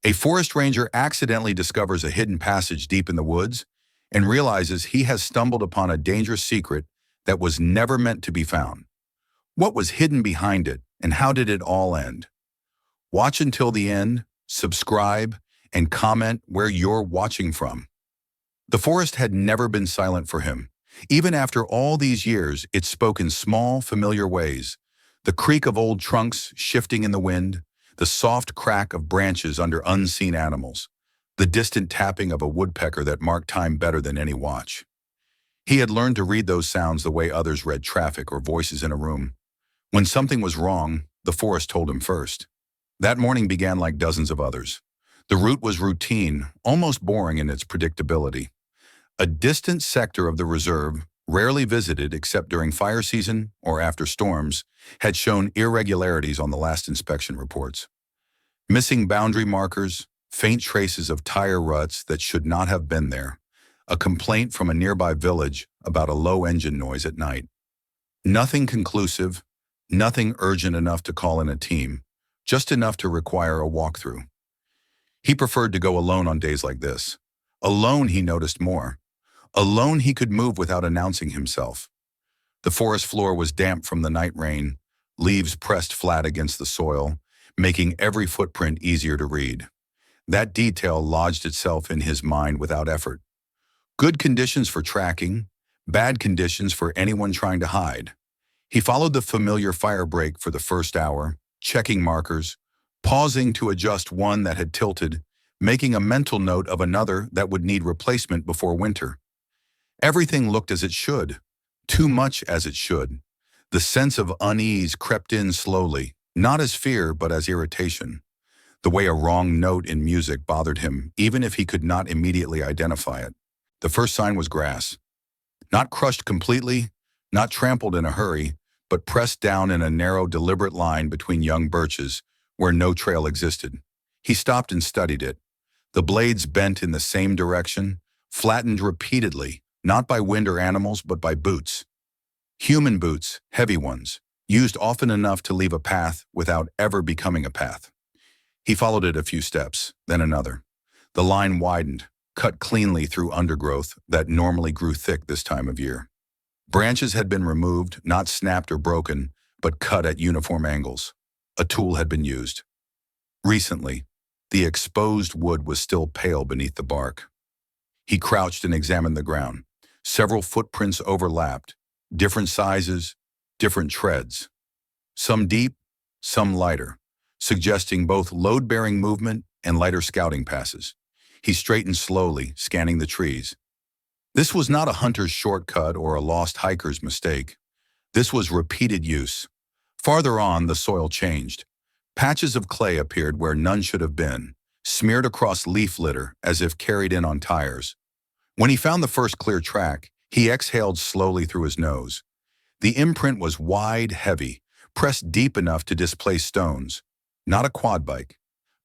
A forest ranger accidentally discovers a hidden passage deep in the woods and realizes he has stumbled upon a dangerous secret that was never meant to be found. What was hidden behind it, and how did it all end? Watch until the end, subscribe, and comment where you're watching from. The forest had never been silent for him. Even after all these years, it spoke in small, familiar ways. The creak of old trunks shifting in the wind, the soft crack of branches under unseen animals, the distant tapping of a woodpecker that marked time better than any watch. He had learned to read those sounds the way others read traffic or voices in a room. When something was wrong, the forest told him first. That morning began like dozens of others. The route was routine, almost boring in its predictability. A distant sector of the reserve, rarely visited except during fire season or after storms, had shown irregularities on the last inspection reports. Missing boundary markers, faint traces of tire ruts that should not have been there, a complaint from a nearby village about a low engine noise at night. Nothing conclusive, nothing urgent enough to call in a team, just enough to require a walkthrough. He preferred to go alone on days like this. Alone he noticed more. Alone he could move without announcing himself. The forest floor was damp from the night rain, leaves pressed flat against the soil, making every footprint easier to read. That detail lodged itself in his mind without effort. Good conditions for tracking, bad conditions for anyone trying to hide. He followed the familiar fire break for the first hour, checking markers, pausing to adjust one that had tilted, making a mental note of another that would need replacement before winter. Everything looked as it should, too much as it should. The sense of unease crept in slowly, not as fear but as irritation. The way a wrong note in music bothered him, even if he could not immediately identify it. The first sign was grass. Not crushed completely, not trampled in a hurry, but pressed down in a narrow, deliberate line between young birches where no trail existed. He stopped and studied it. The blades bent in the same direction, flattened repeatedly, not by wind or animals, but by boots. Human boots, heavy ones, used often enough to leave a path without ever becoming a path. He followed it a few steps, then another. The line widened, cut cleanly through undergrowth that normally grew thick this time of year. Branches had been removed, not snapped or broken, but cut at uniform angles. A tool had been used. Recently, the exposed wood was still pale beneath the bark. He crouched and examined the ground. Several footprints overlapped, different sizes, different treads. Some deep, some lighter, suggesting both load-bearing movement and lighter scouting passes. He straightened slowly, scanning the trees. This was not a hunter's shortcut or a lost hiker's mistake. This was repeated use. Farther on, the soil changed. Patches of clay appeared where none should have been, smeared across leaf litter as if carried in on tires. When he found the first clear track, he exhaled slowly through his nose. The imprint was wide, heavy, pressed deep enough to displace stones. Not a quad bike,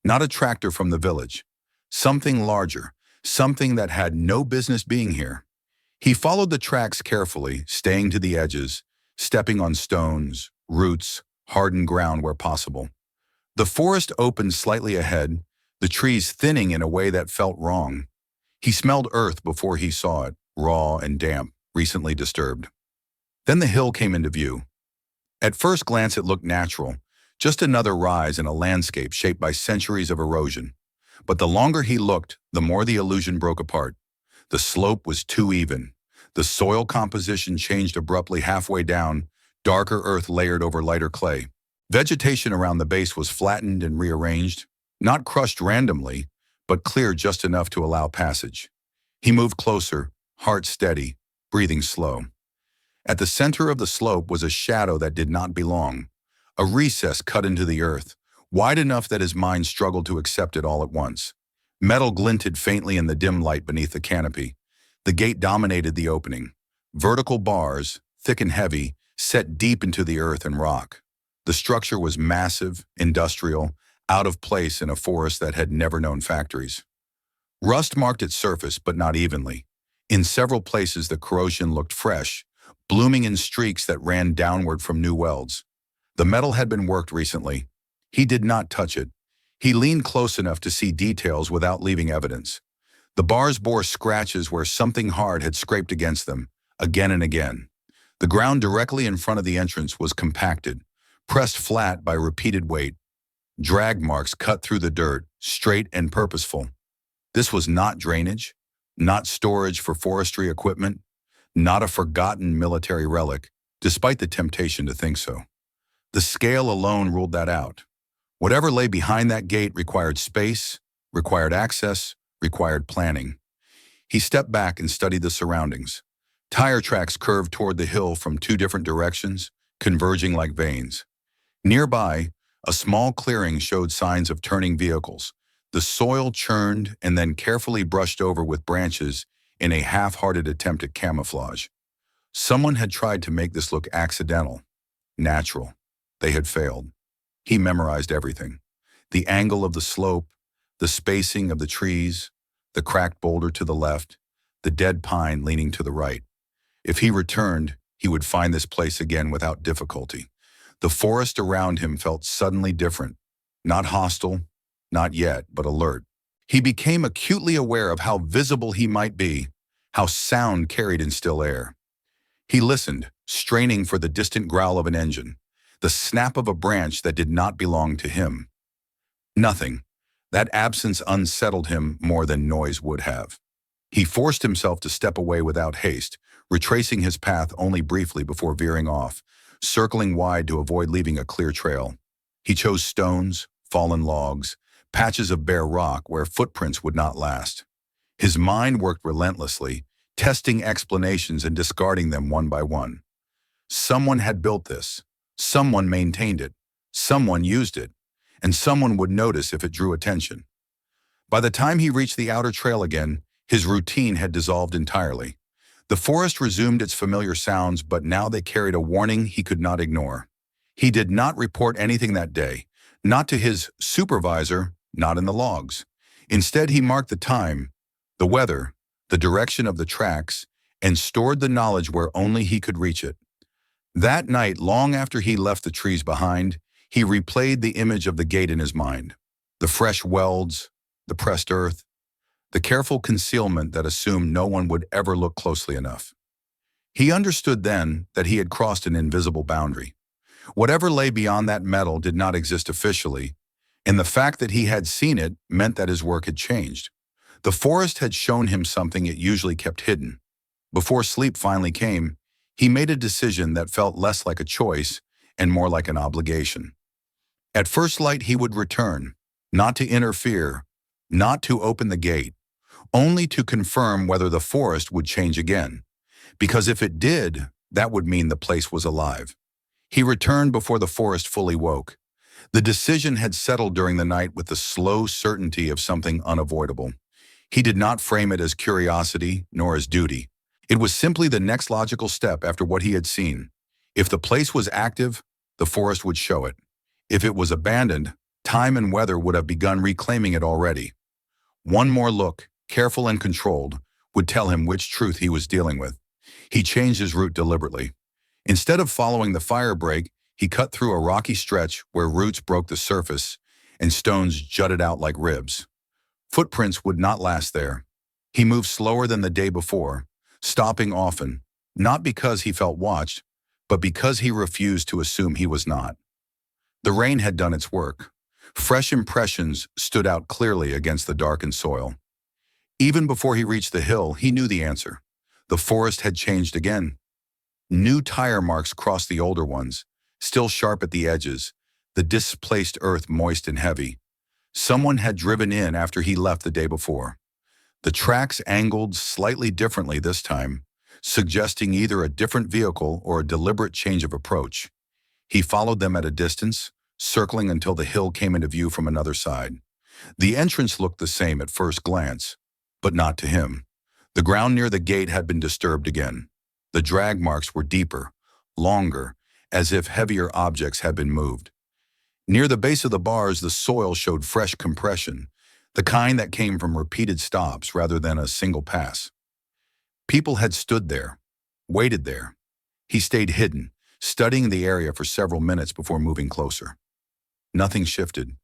not a tractor from the village. Something larger, something that had no business being here. He followed the tracks carefully, staying to the edges, stepping on stones, roots, hardened ground where possible. The forest opened slightly ahead, the trees thinning in a way that felt wrong. He smelled earth before he saw it, raw and damp, recently disturbed. Then the hill came into view. At first glance it looked natural, just another rise in a landscape shaped by centuries of erosion. But the longer he looked, the more the illusion broke apart. The slope was too even. The soil composition changed abruptly halfway down, darker earth layered over lighter clay. Vegetation around the base was flattened and rearranged, not crushed randomly, but cleared just enough to allow passage. He moved closer, heart steady, breathing slow. At the center of the slope was a shadow that did not belong, a recess cut into the earth, wide enough that his mind struggled to accept it all at once. Metal glinted faintly in the dim light beneath the canopy. The gate dominated the opening. Vertical bars, thick and heavy, set deep into the earth and rock. The structure was massive, industrial, out of place in a forest that had never known factories. Rust marked its surface, but not evenly. In several places the corrosion looked fresh, blooming in streaks that ran downward from new welds. The metal had been worked recently. He did not touch it. He leaned close enough to see details without leaving evidence. The bars bore scratches where something hard had scraped against them, again and again. The ground directly in front of the entrance was compacted, pressed flat by repeated weight. Drag marks cut through the dirt, straight and purposeful. This was not drainage, not storage for forestry equipment, not a forgotten military relic, despite the temptation to think so. The scale alone ruled that out. Whatever lay behind that gate required space, required access, required planning. He stepped back and studied the surroundings. Tire tracks curved toward the hill from two different directions, converging like veins. Nearby, a small clearing showed signs of turning vehicles. The soil churned and then carefully brushed over with branches in a half-hearted attempt at camouflage. Someone had tried to make this look accidental, natural. They had failed. He memorized everything. The angle of the slope, the spacing of the trees, the cracked boulder to the left, the dead pine leaning to the right. If he returned, he would find this place again without difficulty. The forest around him felt suddenly different, not hostile, not yet, but alert. He became acutely aware of how visible he might be, how sound carried in still air. He listened, straining for the distant growl of an engine, the snap of a branch that did not belong to him. Nothing. That absence unsettled him more than noise would have. He forced himself to step away without haste, retracing his path only briefly before veering off, circling wide to avoid leaving a clear trail. He chose stones, fallen logs, patches of bare rock where footprints would not last. His mind worked relentlessly, testing explanations and discarding them one by one. Someone had built this. Someone maintained it. Someone used it. And someone would notice if it drew attention. By the time he reached the outer trail again, his routine had dissolved entirely. The forest resumed its familiar sounds, but now they carried a warning he could not ignore. He did not report anything that day, not to his supervisor, not in the logs. Instead, he marked the time, the weather, the direction of the tracks, and stored the knowledge where only he could reach it. That night, long after he left the trees behind, he replayed the image of the gate in his mind. The fresh welds, the pressed earth, the careful concealment that assumed no one would ever look closely enough. He understood then that he had crossed an invisible boundary. Whatever lay beyond that metal did not exist officially, and the fact that he had seen it meant that his work had changed. The forest had shown him something it usually kept hidden. Before sleep finally came, he made a decision that felt less like a choice and more like an obligation. At first light he would return, not to interfere, not to open the gate, only to confirm whether the forest would change again. Because if it did, that would mean the place was alive. He returned before the forest fully woke. The decision had settled during the night with the slow certainty of something unavoidable. He did not frame it as curiosity nor as duty. It was simply the next logical step after what he had seen. If the place was active, the forest would show it. If it was abandoned, time and weather would have begun reclaiming it already. One more look, careful and controlled, would tell him which truth he was dealing with. He changed his route deliberately. Instead of following the fire break, he cut through a rocky stretch where roots broke the surface and stones jutted out like ribs. Footprints would not last there. He moved slower than the day before, stopping often, not because he felt watched, but because he refused to assume he was not. The rain had done its work. Fresh impressions stood out clearly against the darkened soil. Even before he reached the hill, he knew the answer. The forest had changed again. New tire marks crossed the older ones, still sharp at the edges, the displaced earth moist and heavy. Someone had driven in after he left the day before. The tracks angled slightly differently this time, suggesting either a different vehicle or a deliberate change of approach. He followed them at a distance, circling until the hill came into view from another side. The entrance looked the same at first glance, but not to him. The ground near the gate had been disturbed again. The drag marks were deeper, longer, as if heavier objects had been moved. Near the base of the bars, the soil showed fresh compression, the kind that came from repeated stops rather than a single pass. People had stood there, waited there. He stayed hidden, studying the area for several minutes before moving closer. Nothing shifted.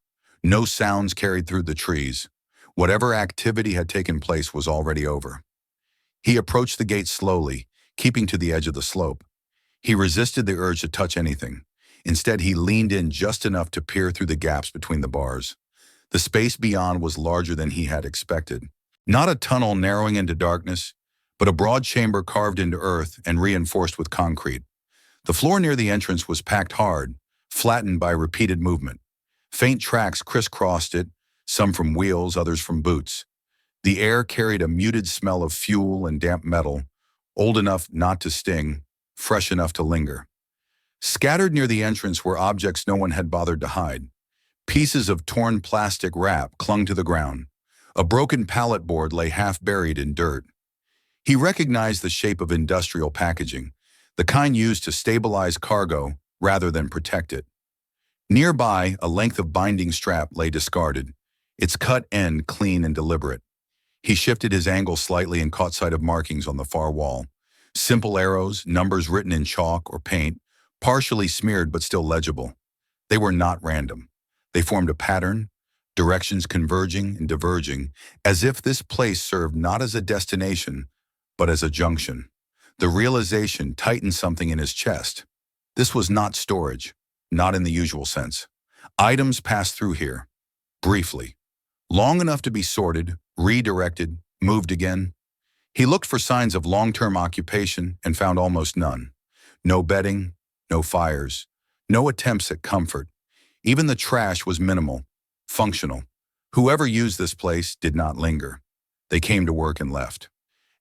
No sounds carried through the trees. Whatever activity had taken place was already over. He approached the gate slowly, keeping to the edge of the slope. He resisted the urge to touch anything. Instead, he leaned in just enough to peer through the gaps between the bars. The space beyond was larger than he had expected. Not a tunnel narrowing into darkness, but a broad chamber carved into earth and reinforced with concrete. The floor near the entrance was packed hard, flattened by repeated movement. Faint tracks crisscrossed it, some from wheels, others from boots. The air carried a muted smell of fuel and damp metal, old enough not to sting, fresh enough to linger. Scattered near the entrance were objects no one had bothered to hide. Pieces of torn plastic wrap clung to the ground. A broken pallet board lay half buried in dirt. He recognized the shape of industrial packaging, the kind used to stabilize cargo rather than protect it. Nearby, a length of binding strap lay discarded, its cut end clean and deliberate. He shifted his angle slightly and caught sight of markings on the far wall. Simple arrows, numbers written in chalk or paint, partially smeared but still legible. They were not random. They formed a pattern, directions converging and diverging, as if this place served not as a destination, but as a junction. The realization tightened something in his chest. This was not storage, not in the usual sense. Items passed through here, briefly, long enough to be sorted, redirected, moved again. He looked for signs of long-term occupation and found almost none. No bedding, no fires, no attempts at comfort. Even the trash was minimal, functional. Whoever used this place did not linger. They came to work and left.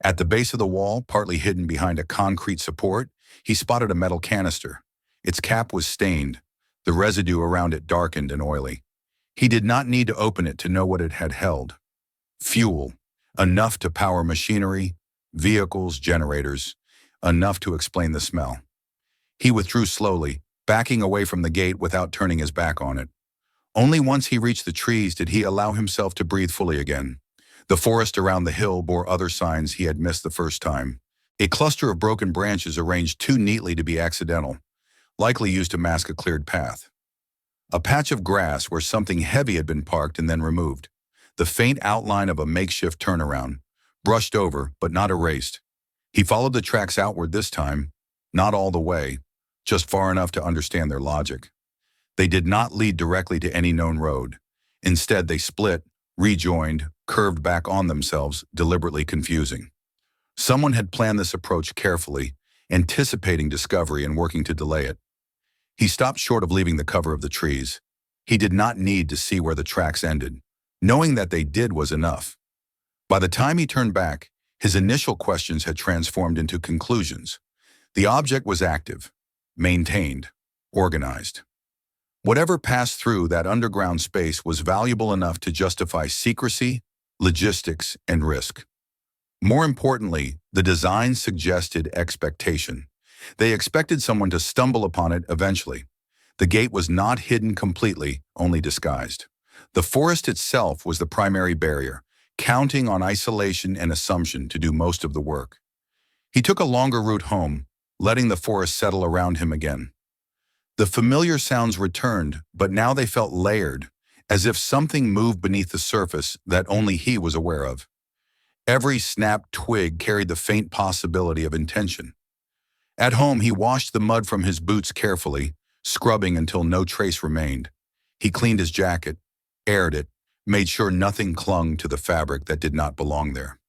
At the base of the wall, partly hidden behind a concrete support, he spotted a metal canister. Its cap was stained, the residue around it darkened and oily. He did not need to open it to know what it had held. Fuel, enough to power machinery, vehicles, generators, enough to explain the smell. He withdrew slowly, backing away from the gate without turning his back on it. Only once he reached the trees did he allow himself to breathe fully again. The forest around the hill bore other signs he had missed the first time. A cluster of broken branches arranged too neatly to be accidental, likely used to mask a cleared path. A patch of grass where something heavy had been parked and then removed. The faint outline of a makeshift turnaround, brushed over but not erased. He followed the tracks outward this time, not all the way, just far enough to understand their logic. They did not lead directly to any known road. Instead, they split, rejoined, curved back on themselves, deliberately confusing. Someone had planned this approach carefully, anticipating discovery and working to delay it. He stopped short of leaving the cover of the trees. He did not need to see where the tracks ended. Knowing that they did was enough. By the time he turned back, his initial questions had transformed into conclusions. The object was active, maintained, organized. Whatever passed through that underground space was valuable enough to justify secrecy, logistics, and risk. More importantly, the design suggested expectation. They expected someone to stumble upon it eventually. The gate was not hidden completely, only disguised. The forest itself was the primary barrier, counting on isolation and assumption to do most of the work. He took a longer route home, letting the forest settle around him again. The familiar sounds returned, but now they felt layered, as if something moved beneath the surface that only he was aware of. Every snapped twig carried the faint possibility of intention. At home, he washed the mud from his boots carefully, scrubbing until no trace remained. He cleaned his jacket, aired it, made sure nothing clung to the fabric that did not belong there.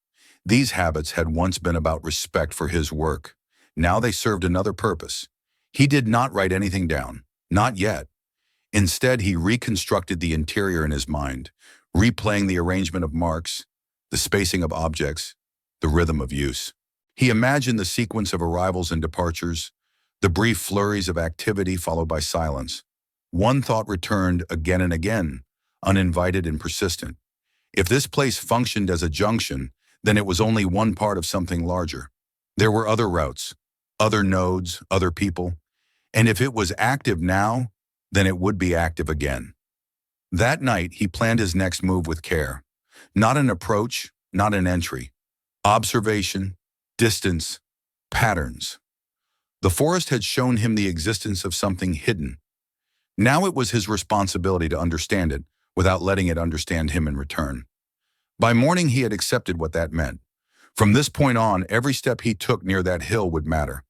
These habits had once been about respect for his work. Now they served another purpose. He did not write anything down, not yet. Instead, he reconstructed the interior in his mind, replaying the arrangement of marks, the spacing of objects, the rhythm of use. He imagined the sequence of arrivals and departures, the brief flurries of activity followed by silence. One thought returned again and again, uninvited and persistent. If this place functioned as a junction, then it was only one part of something larger. There were other routes, other nodes, other people, and if it was active now, then it would be active again. That night, he planned his next move with care. Not an approach, not an entry. Observation, distance, patterns. The forest had shown him the existence of something hidden. Now it was his responsibility to understand it, without letting it understand him in return. By morning, he had accepted what that meant. From this point on, every step he took near that hill would matter.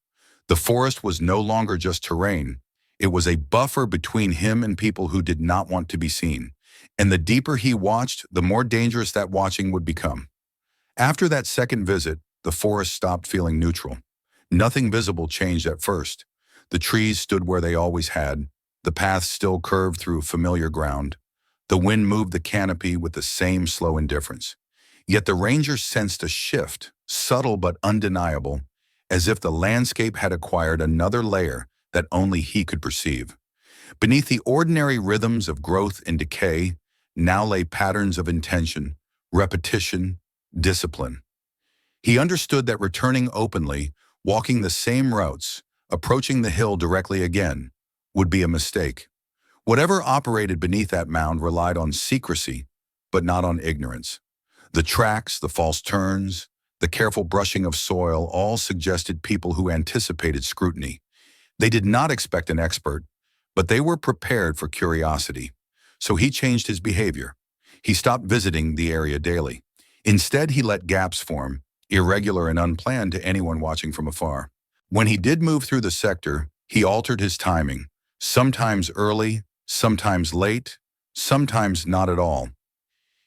The forest was no longer just terrain. It was a buffer between him and people who did not want to be seen. And the deeper he watched, the more dangerous that watching would become. After that second visit, the forest stopped feeling neutral. Nothing visible changed at first. The trees stood where they always had. The path still curved through familiar ground. The wind moved the canopy with the same slow indifference. Yet the ranger sensed a shift, subtle but undeniable, as if the landscape had acquired another layer that only he could perceive. Beneath the ordinary rhythms of growth and decay, now lay patterns of intention, repetition, discipline. He understood that returning openly, walking the same routes, approaching the hill directly again, would be a mistake. Whatever operated beneath that mound relied on secrecy, but not on ignorance. The tracks, the false turns, the careful brushing of soil all suggested people who anticipated scrutiny. They did not expect an expert, but they were prepared for curiosity. So he changed his behavior. He stopped visiting the area daily. Instead, he let gaps form, irregular and unplanned to anyone watching from afar. When he did move through the sector, he altered his timing, sometimes early, sometimes late, sometimes not at all.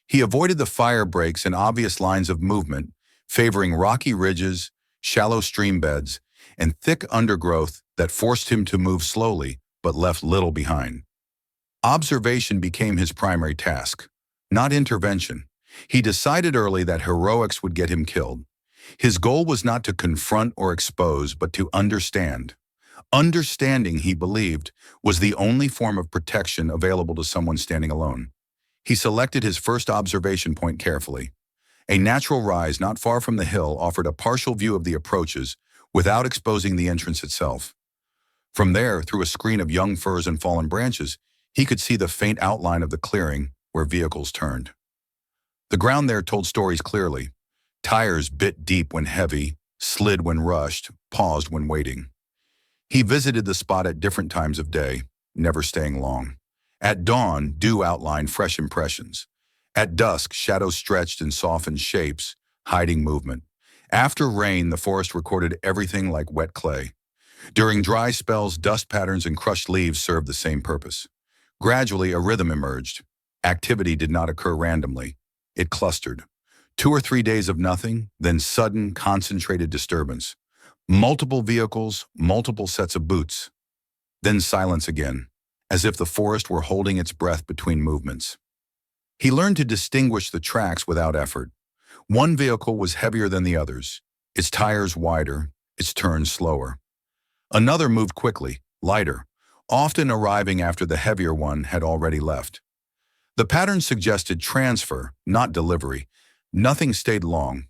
He avoided the fire breaks and obvious lines of movement, favoring rocky ridges, shallow stream beds, and thick undergrowth that forced him to move slowly but left little behind. Observation became his primary task, not intervention. He decided early that heroics would get him killed. His goal was not to confront or expose, but to understand. Understanding, he believed, was the only form of protection available to someone standing alone. He selected his first observation point carefully. A natural rise not far from the hill offered a partial view of the approaches without exposing the entrance itself. From there, through a screen of young firs and fallen branches, he could see the faint outline of the clearing where vehicles turned. The ground there told stories clearly. Tires bit deep when heavy, slid when rushed, paused when waiting. He visited the spot at different times of day, never staying long. At dawn, dew outlined fresh impressions. At dusk, shadows stretched in softened shapes, hiding movement. After rain, the forest recorded everything like wet clay. During dry spells, dust patterns and crushed leaves served the same purpose. Gradually, a rhythm emerged. Activity did not occur randomly. It clustered. 2 or 3 days of nothing, then sudden, concentrated disturbance. Multiple vehicles, multiple sets of boots. Then silence again, as if the forest were holding its breath between movements. He learned to distinguish the tracks without effort. One vehicle was heavier than the others, its tires wider, its turns slower. Another moved quickly, lighter, often arriving after the heavier one had already left. The pattern suggested transfer, not delivery. Nothing stayed long.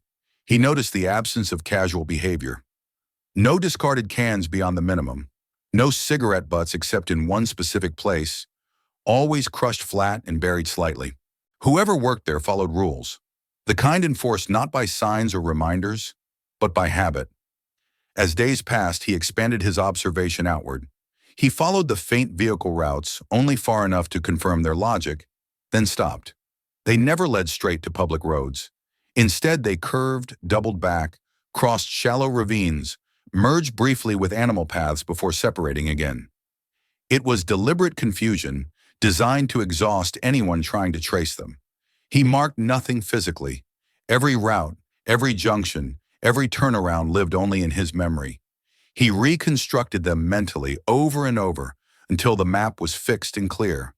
He noticed the absence of casual behavior. No discarded cans beyond the minimum. No cigarette butts except in one specific place, always crushed flat and buried slightly. Whoever worked there followed rules, the kind enforced not by signs or reminders, but by habit. As days passed, he expanded his observation outward. He followed the faint vehicle routes only far enough to confirm their logic, then stopped. They never led straight to public roads. Instead, they curved, doubled back, crossed shallow ravines, merged briefly with animal paths before separating again. It was deliberate confusion, designed to exhaust anyone trying to trace them. He marked nothing physically. Every route, every junction, every turnaround lived only in his memory. He reconstructed them mentally over and over until the map was fixed and clear.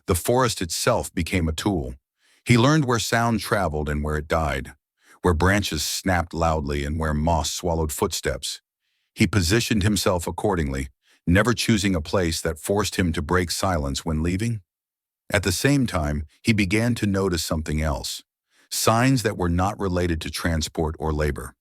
The forest itself became a tool. He learned where sound traveled and where it died, where branches snapped loudly and where moss swallowed footsteps. He positioned himself accordingly, never choosing a place that forced him to break silence when leaving. At the same time, he began to notice something else, signs that were not related to transport or labor.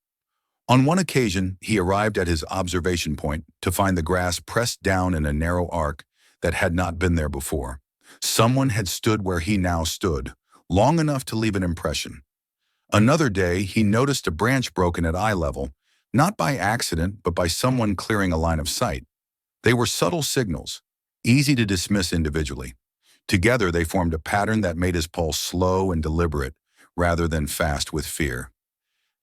On one occasion, he arrived at his observation point to find the grass pressed down in a narrow arc that had not been there before. Someone had stood where he now stood, long enough to leave an impression. Another day, he noticed a branch broken at eye level, not by accident, but by someone clearing a line of sight. They were subtle signals, easy to dismiss individually. Together, they formed a pattern that made his pulse slow and deliberate, rather than fast with fear.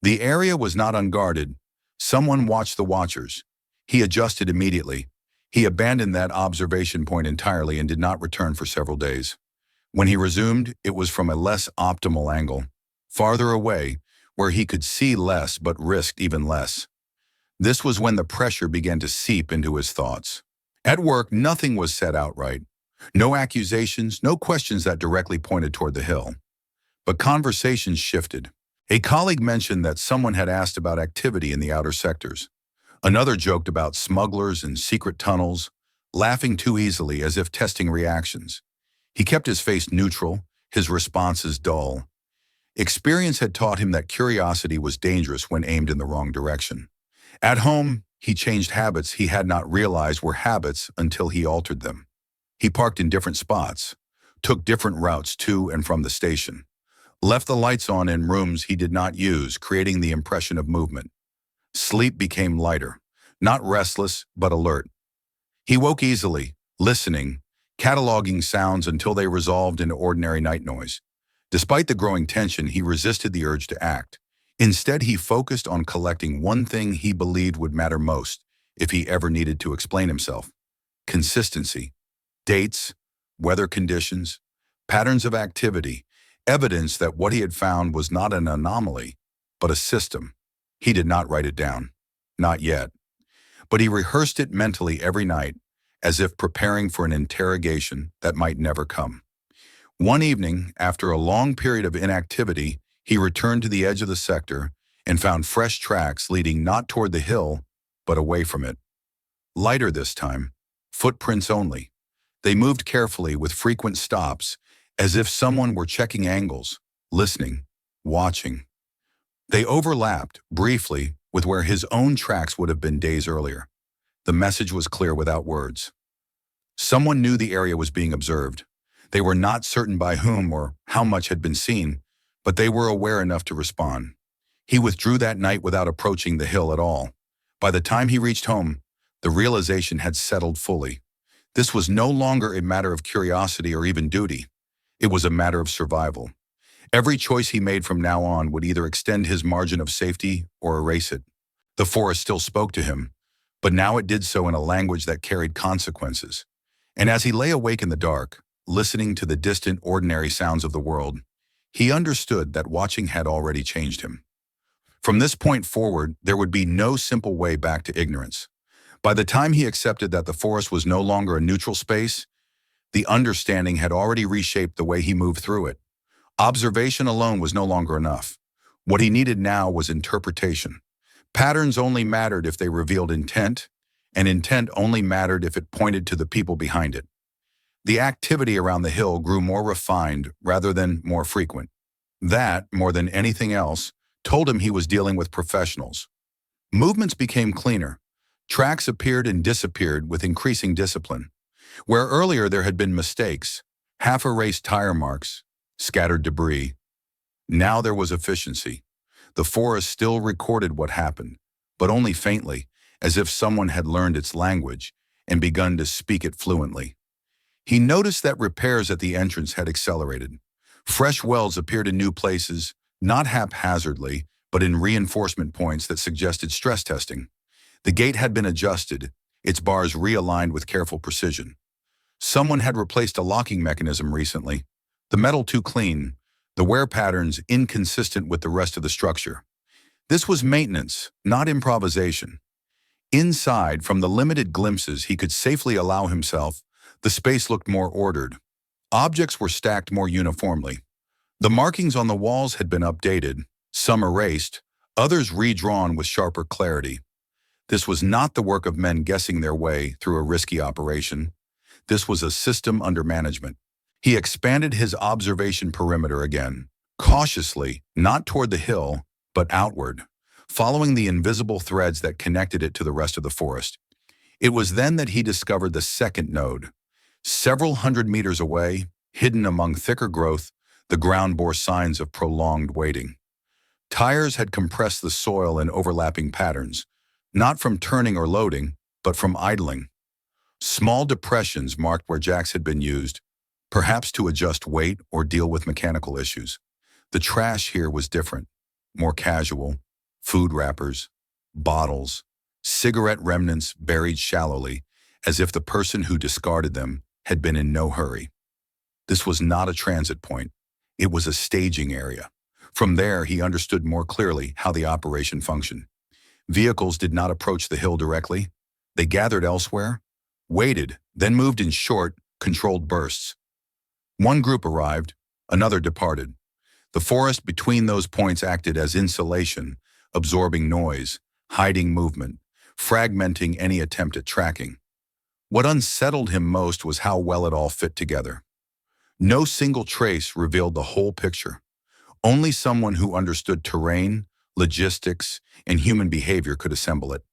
The area was not unguarded. Someone watched the watchers. He adjusted immediately. He abandoned that observation point entirely and did not return for several days. When he resumed, it was from a less optimal angle, farther away, where he could see less but risked even less. This was when the pressure began to seep into his thoughts. At work, nothing was said outright. No accusations, no questions that directly pointed toward the hill. But conversations shifted. A colleague mentioned that someone had asked about activity in the outer sectors. Another joked about smugglers and secret tunnels, laughing too easily as if testing reactions. He kept his face neutral, his responses dull. Experience had taught him that curiosity was dangerous when aimed in the wrong direction. At home, he changed habits he had not realized were habits until he altered them. He parked in different spots, took different routes to and from the station, left the lights on in rooms he did not use, creating the impression of movement. Sleep became lighter, not restless, but alert. He woke easily, listening, cataloging sounds until they resolved into ordinary night noise. Despite the growing tension, he resisted the urge to act. Instead, he focused on collecting one thing he believed would matter most if he ever needed to explain himself: consistency. Dates, weather conditions, patterns of activity, evidence that what he had found was not an anomaly, but a system. He did not write it down. Not yet. But he rehearsed it mentally every night, as if preparing for an interrogation that might never come. One evening, after a long period of inactivity, he returned to the edge of the sector and found fresh tracks leading not toward the hill, but away from it. Lighter this time, footprints only. They moved carefully with frequent stops, as if someone were checking angles, listening, watching. They overlapped, briefly, with where his own tracks would have been days earlier. The message was clear without words. Someone knew the area was being observed. They were not certain by whom or how much had been seen, but they were aware enough to respond. He withdrew that night without approaching the hill at all. By the time he reached home, the realization had settled fully. This was no longer a matter of curiosity or even duty. It was a matter of survival. Every choice he made from now on would either extend his margin of safety or erase it. The forest still spoke to him, but now it did so in a language that carried consequences. And as he lay awake in the dark, listening to the distant, ordinary sounds of the world, he understood that watching had already changed him. From this point forward, there would be no simple way back to ignorance. By the time he accepted that the forest was no longer a neutral space, the understanding had already reshaped the way he moved through it. Observation alone was no longer enough. What he needed now was interpretation. Patterns only mattered if they revealed intent, and intent only mattered if it pointed to the people behind it. The activity around the hill grew more refined rather than more frequent. That, more than anything else, told him he was dealing with professionals. Movements became cleaner. Tracks appeared and disappeared with increasing discipline. Where earlier there had been mistakes, half-erased tire marks, scattered debris, now there was efficiency. The forest still recorded what happened, but only faintly, as if someone had learned its language and begun to speak it fluently. He noticed that repairs at the entrance had accelerated. Fresh wells appeared in new places, not haphazardly, but in reinforcement points that suggested stress testing. The gate had been adjusted, its bars realigned with careful precision. Someone had replaced a locking mechanism recently, the metal too clean, the wear patterns inconsistent with the rest of the structure. This was maintenance, not improvisation. Inside, from the limited glimpses he could safely allow himself, the space looked more ordered. Objects were stacked more uniformly. The markings on the walls had been updated, some erased, others redrawn with sharper clarity. This was not the work of men guessing their way through a risky operation. This was a system under management. He expanded his observation perimeter again, cautiously, not toward the hill, but outward, following the invisible threads that connected it to the rest of the forest. It was then that he discovered the second node. Several hundred meters away, hidden among thicker growth, the ground bore signs of prolonged waiting. Tires had compressed the soil in overlapping patterns, not from turning or loading, but from idling. Small depressions marked where jacks had been used, perhaps to adjust weight or deal with mechanical issues. The trash here was different, more casual: food wrappers, bottles, cigarette remnants buried shallowly, as if the person who discarded them had been in no hurry. This was not a transit point. It was a staging area. From there, he understood more clearly how the operation functioned. Vehicles did not approach the hill directly. They gathered elsewhere, waited, then moved in short, controlled bursts. One group arrived, another departed. The forest between those points acted as insulation, absorbing noise, hiding movement, fragmenting any attempt at tracking. What unsettled him most was how well it all fit together. No single trace revealed the whole picture. Only someone who understood terrain, logistics, and human behavior could assemble it.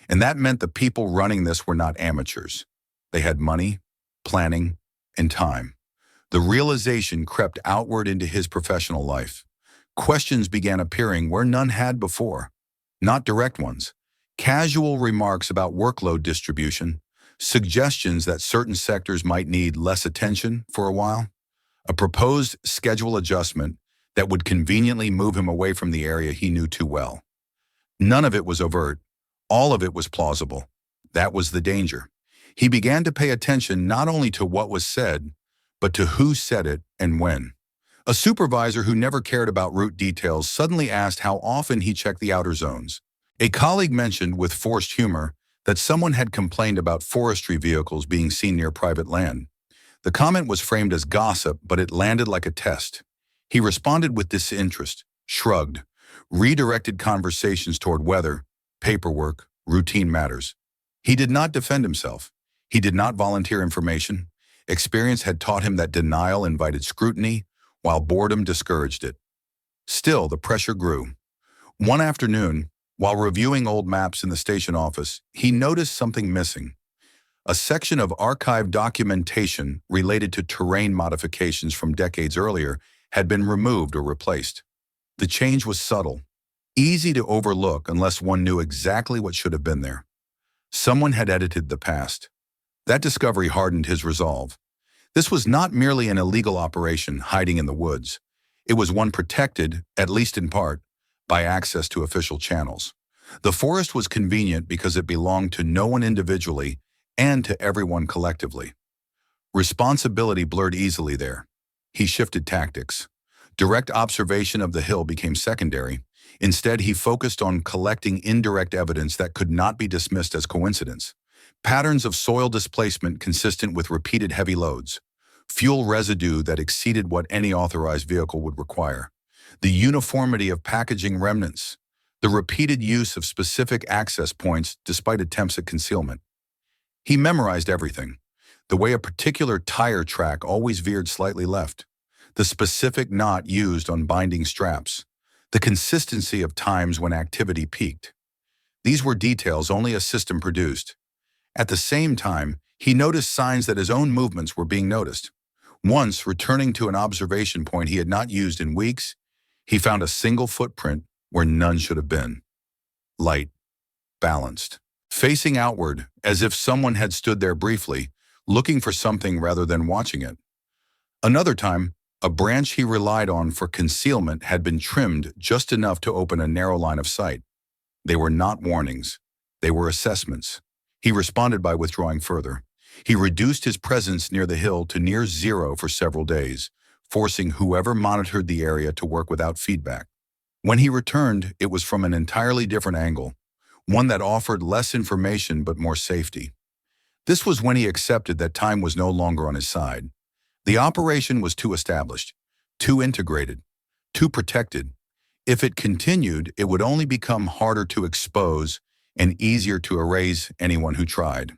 And that meant the people running this were not amateurs. They had money, planning, and time. The realization crept outward into his professional life. Questions began appearing where none had before. Not direct ones. Casual remarks about workload distribution, suggestions that certain sectors might need less attention for a while, a proposed schedule adjustment that would conveniently move him away from the area he knew too well. None of it was overt. All of it was plausible. That was the danger. He began to pay attention not only to what was said, but to who said it and when. A supervisor who never cared about route details suddenly asked how often he checked the outer zones. A colleague mentioned with forced humor that someone had complained about forestry vehicles being seen near private land. The comment was framed as gossip, but it landed like a test. He responded with disinterest, shrugged, redirected conversations toward weather, paperwork, routine matters. He did not defend himself. He did not volunteer information. Experience had taught him that denial invited scrutiny, while boredom discouraged it. Still, the pressure grew. One afternoon, while reviewing old maps in the station office, he noticed something missing. A section of archived documentation related to terrain modifications from decades earlier had been removed or replaced. The change was subtle, easy to overlook unless one knew exactly what should have been there. Someone had edited the past. That discovery hardened his resolve. This was not merely an illegal operation hiding in the woods. It was one protected, at least in part, by access to official channels. The forest was convenient because it belonged to no one individually and to everyone collectively. Responsibility blurred easily there. He shifted tactics. Direct observation of the hill became secondary. Instead, he focused on collecting indirect evidence that could not be dismissed as coincidence. Patterns of soil displacement consistent with repeated heavy loads. Fuel residue that exceeded what any authorized vehicle would require. The uniformity of packaging remnants. The repeated use of specific access points despite attempts at concealment. He memorized everything. The way a particular tire track always veered slightly left. The specific knot used on binding straps. The consistency of times when activity peaked. These were details only a system produced. At the same time, he noticed signs that his own movements were being noticed. Once, returning to an observation point he had not used in weeks, he found a single footprint where none should have been. Light, balanced, facing outward as if someone had stood there briefly, looking for something rather than watching it. Another time, a branch he relied on for concealment had been trimmed just enough to open a narrow line of sight. They were not warnings. They were assessments. He responded by withdrawing further. He reduced his presence near the hill to near zero for several days, forcing whoever monitored the area to work without feedback. When he returned, it was from an entirely different angle, one that offered less information but more safety. This was when he accepted that time was no longer on his side. The operation was too established, too integrated, too protected. If it continued, it would only become harder to expose and easier to erase anyone who tried.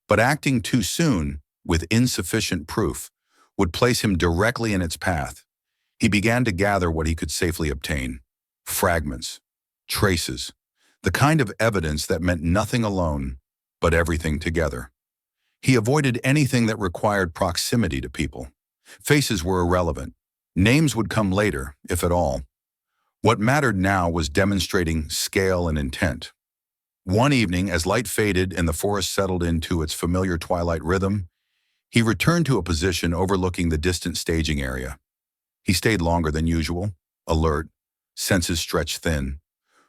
But acting too soon, with insufficient proof, would place him directly in its path. He began to gather what he could safely obtain. Fragments, traces, the kind of evidence that meant nothing alone, but everything together. He avoided anything that required proximity to people. Faces were irrelevant. Names would come later, if at all. What mattered now was demonstrating scale and intent. One evening, as light faded and the forest settled into its familiar twilight rhythm, He returned to a position overlooking the distant staging area. He stayed longer than usual, alert, senses stretched thin.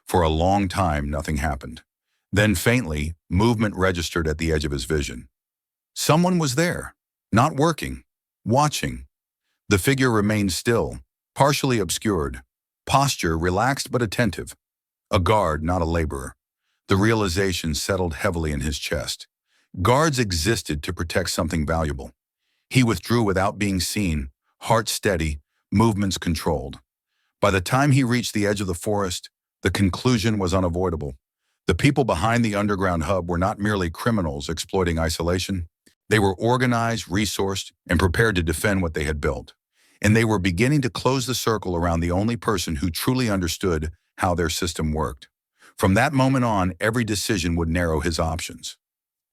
For a long time, nothing happened. Then faintly, movement registered at the edge of his vision. Someone was there, not working, watching. The figure remained still, partially obscured, posture relaxed but attentive. A guard, not a laborer. The realization settled heavily in his chest. Guards existed to protect something valuable. He withdrew without being seen, heart steady, movements controlled. By the time he reached the edge of the forest, the conclusion was unavoidable. The people behind the underground hub were not merely criminals exploiting isolation. They were organized, resourced, and prepared to defend what they had built. And they were beginning to close the circle around the only person who truly understood how their system worked. From that moment on, every decision would narrow his options.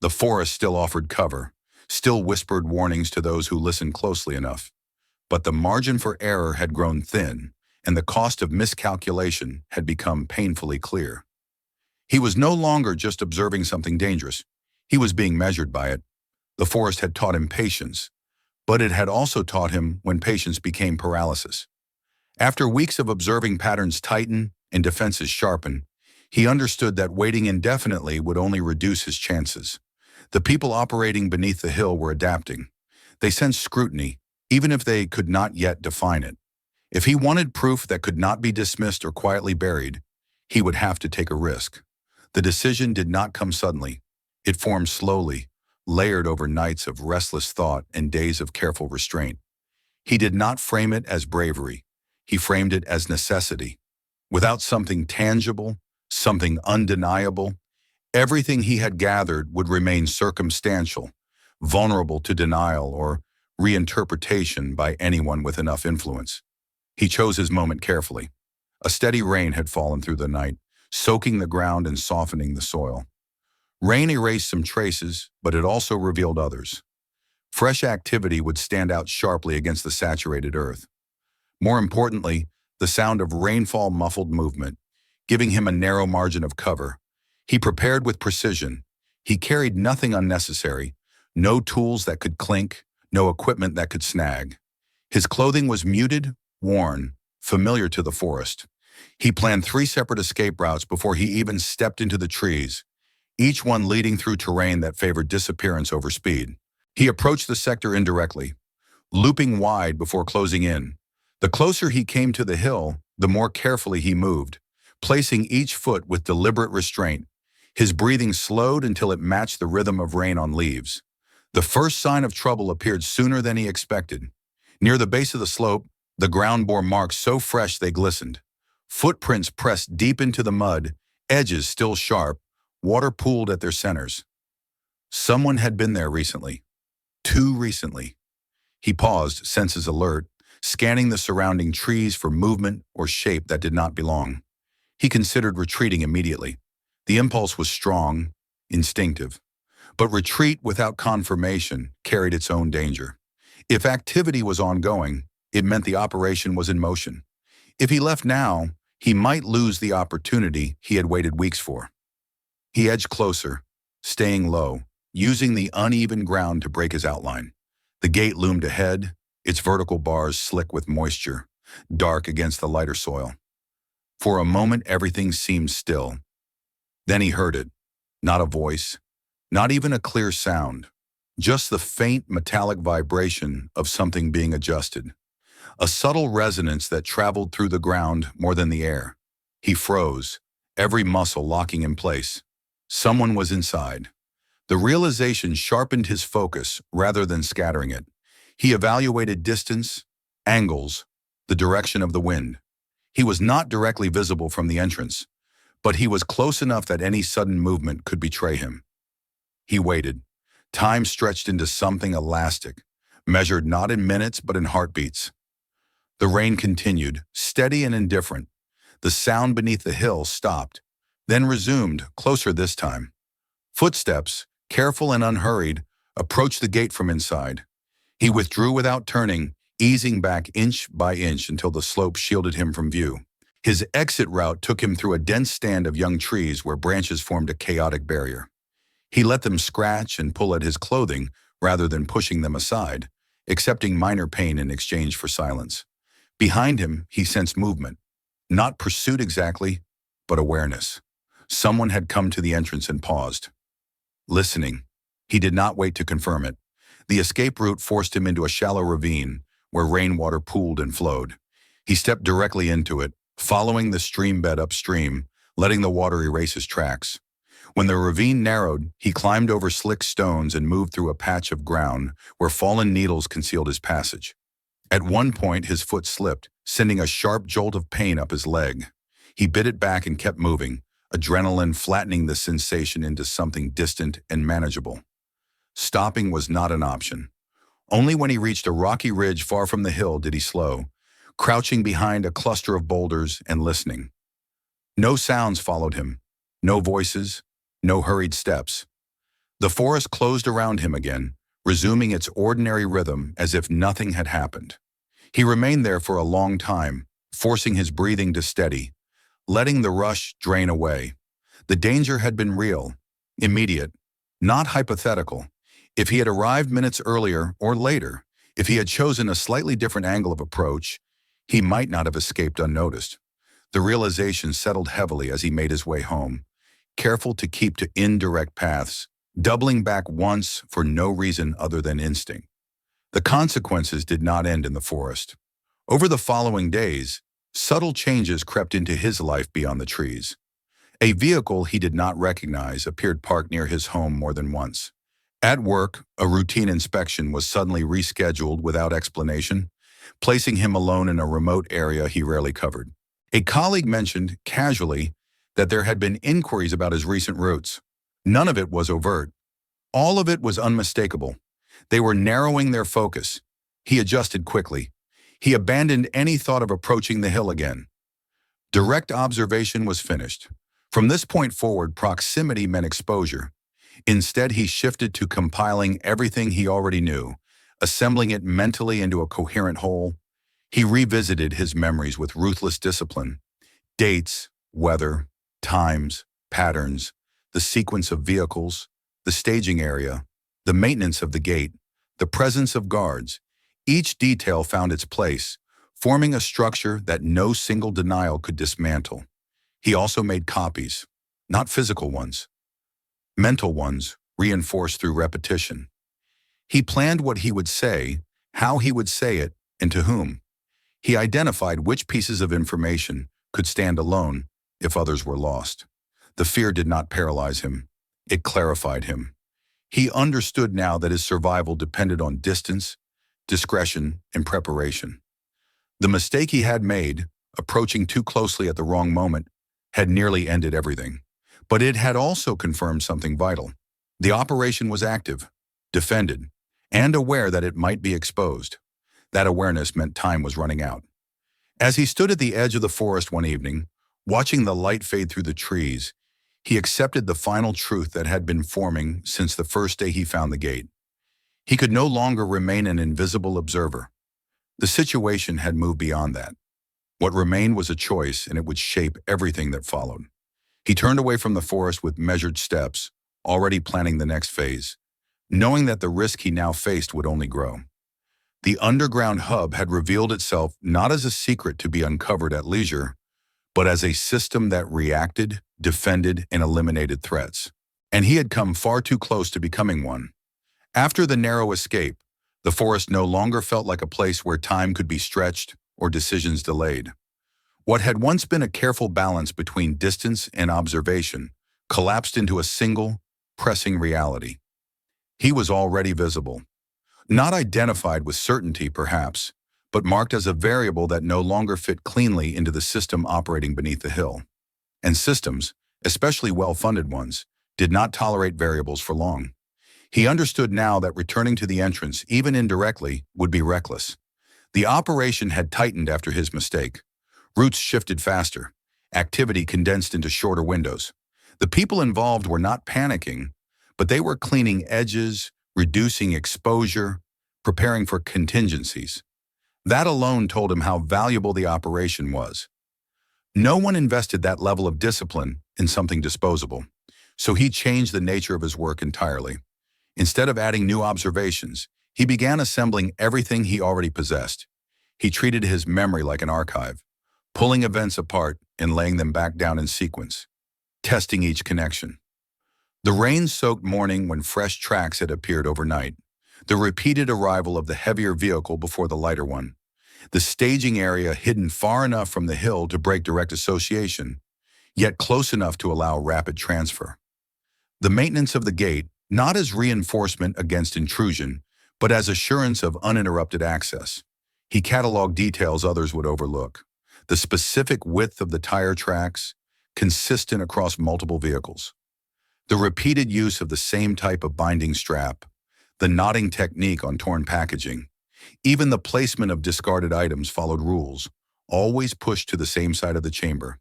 The forest still offered cover, still whispered warnings to those who listened closely enough. But the margin for error had grown thin, and the cost of miscalculation had become painfully clear. He was no longer just observing something dangerous. He was being measured by it. The forest had taught him patience, but it had also taught him when patience became paralysis. After weeks of observing patterns tighten and defenses sharpen, he understood that waiting indefinitely would only reduce his chances. The people operating beneath the hill were adapting. They sensed scrutiny, even if they could not yet define it. If he wanted proof that could not be dismissed or quietly buried, he would have to take a risk. The decision did not come suddenly. It formed slowly, layered over nights of restless thought and days of careful restraint. He did not frame it as bravery. He framed it as necessity. Without something tangible, something undeniable, everything he had gathered would remain circumstantial, vulnerable to denial or reinterpretation by anyone with enough influence. He chose his moment carefully. A steady rain had fallen through the night, soaking the ground and softening the soil. Rain erased some traces, but it also revealed others. Fresh activity would stand out sharply against the saturated earth. More importantly, the sound of rainfall muffled movement, giving him a narrow margin of cover. He prepared with precision. He carried nothing unnecessary, no tools that could clink, no equipment that could snag. His clothing was muted, worn, familiar to the forest. He planned 3 separate escape routes before he even stepped into the trees, each one leading through terrain that favored disappearance over speed. He approached the sector indirectly, looping wide before closing in. The closer he came to the hill, the more carefully he moved, placing each foot with deliberate restraint. His breathing slowed until it matched the rhythm of rain on leaves. The first sign of trouble appeared sooner than he expected. Near the base of the slope, the ground bore marks so fresh they glistened. Footprints pressed deep into the mud, edges still sharp, water pooled at their centers. Someone had been there recently. Too recently. He paused, senses alert, scanning the surrounding trees for movement or shape that did not belong. He considered retreating immediately. The impulse was strong, instinctive. But retreat without confirmation carried its own danger. If activity was ongoing, it meant the operation was in motion. If he left now, he might lose the opportunity he had waited weeks for. He edged closer, staying low, using the uneven ground to break his outline. The gate loomed ahead, its vertical bars slick with moisture, dark against the lighter soil. For a moment, everything seemed still. Then he heard it. Not a voice, not even a clear sound, just the faint metallic vibration of something being adjusted. A subtle resonance that traveled through the ground more than the air. He froze, every muscle locking in place. Someone was inside. The realization sharpened his focus rather than scattering it. He evaluated distance, angles, the direction of the wind. He was not directly visible from the entrance, but he was close enough that any sudden movement could betray him. He waited. Time stretched into something elastic, measured not in minutes but in heartbeats. The rain continued, steady and indifferent. The sound beneath the hill stopped, then resumed, closer this time. Footsteps, careful and unhurried, approached the gate from inside. He withdrew without turning, easing back inch by inch until the slope shielded him from view. His exit route took him through a dense stand of young trees where branches formed a chaotic barrier. He let them scratch and pull at his clothing, rather than pushing them aside, accepting minor pain in exchange for silence. Behind him, he sensed movement. Not pursuit exactly, but awareness. Someone had come to the entrance and paused. Listening. He did not wait to confirm it. The escape route forced him into a shallow ravine where rainwater pooled and flowed. He stepped directly into it, following the stream bed upstream, letting the water erase his tracks. When the ravine narrowed, he climbed over slick stones and moved through a patch of ground where fallen needles concealed his passage. At one point, his foot slipped, sending a sharp jolt of pain up his leg. He bit it back and kept moving, adrenaline flattening the sensation into something distant and manageable. Stopping was not an option. Only when he reached a rocky ridge far from the hill did he slow, crouching behind a cluster of boulders and listening. No sounds followed him, no voices, no hurried steps. The forest closed around him again, resuming its ordinary rhythm as if nothing had happened. He remained there for a long time, forcing his breathing to steady, letting the rush drain away. The danger had been real, immediate, not hypothetical. If he had arrived minutes earlier or later, if he had chosen a slightly different angle of approach, he might not have escaped unnoticed. The realization settled heavily as he made his way home, careful to keep to indirect paths, doubling back once for no reason other than instinct. The consequences did not end in the forest. Over the following days, subtle changes crept into his life beyond the trees. A vehicle he did not recognize appeared parked near his home more than once. At work, a routine inspection was suddenly rescheduled without explanation, placing him alone in a remote area he rarely covered. A colleague mentioned, casually, that there had been inquiries about his recent routes. None of it was overt. All of it was unmistakable. They were narrowing their focus. He adjusted quickly. He abandoned any thought of approaching the hill again. Direct observation was finished. From this point forward, proximity meant exposure. Instead, he shifted to compiling everything he already knew, assembling it mentally into a coherent whole. He revisited his memories with ruthless discipline. Dates, weather, times, patterns, the sequence of vehicles, the staging area, the maintenance of the gate, the presence of guards. Each detail found its place, forming a structure that no single denial could dismantle. He also made copies, not physical ones, mental ones, reinforced through repetition. He planned what he would say, how he would say it, and to whom. He identified which pieces of information could stand alone if others were lost. The fear did not paralyze him. It clarified him. He understood now that his survival depended on distance, discretion, and preparation. The mistake he had made, approaching too closely at the wrong moment, had nearly ended everything. But it had also confirmed something vital. The operation was active, defended, and aware that it might be exposed. That awareness meant time was running out. As he stood at the edge of the forest one evening, watching the light fade through the trees, he accepted the final truth that had been forming since the first day he found the gate. He could no longer remain an invisible observer. The situation had moved beyond that. What remained was a choice, and it would shape everything that followed. He turned away from the forest with measured steps, already planning the next phase, knowing that the risk he now faced would only grow. The underground hub had revealed itself not as a secret to be uncovered at leisure, but as a system that reacted, defended, and eliminated threats. And he had come far too close to becoming one. After the narrow escape, the forest no longer felt like a place where time could be stretched or decisions delayed. What had once been a careful balance between distance and observation collapsed into a single, pressing reality. He was already visible. Not identified with certainty, perhaps, but marked as a variable that no longer fit cleanly into the system operating beneath the hill. And systems, especially well-funded ones, did not tolerate variables for long. He understood now that returning to the entrance, even indirectly, would be reckless. The operation had tightened after his mistake. Routes shifted faster. Activity condensed into shorter windows. The people involved were not panicking, but they were cleaning edges, reducing exposure, preparing for contingencies. That alone told him how valuable the operation was. No one invested that level of discipline in something disposable, so he changed the nature of his work entirely. Instead of adding new observations, he began assembling everything he already possessed. He treated his memory like an archive, pulling events apart and laying them back down in sequence, testing each connection. The rain-soaked morning when fresh tracks had appeared overnight, the repeated arrival of the heavier vehicle before the lighter one, the staging area hidden far enough from the hill to break direct association, yet close enough to allow rapid transfer. The maintenance of the gate, not as reinforcement against intrusion, but as assurance of uninterrupted access. He cataloged details others would overlook. The specific width of the tire tracks, consistent across multiple vehicles. The repeated use of the same type of binding strap, the knotting technique on torn packaging. Even the placement of discarded items followed rules, always pushed to the same side of the chamber,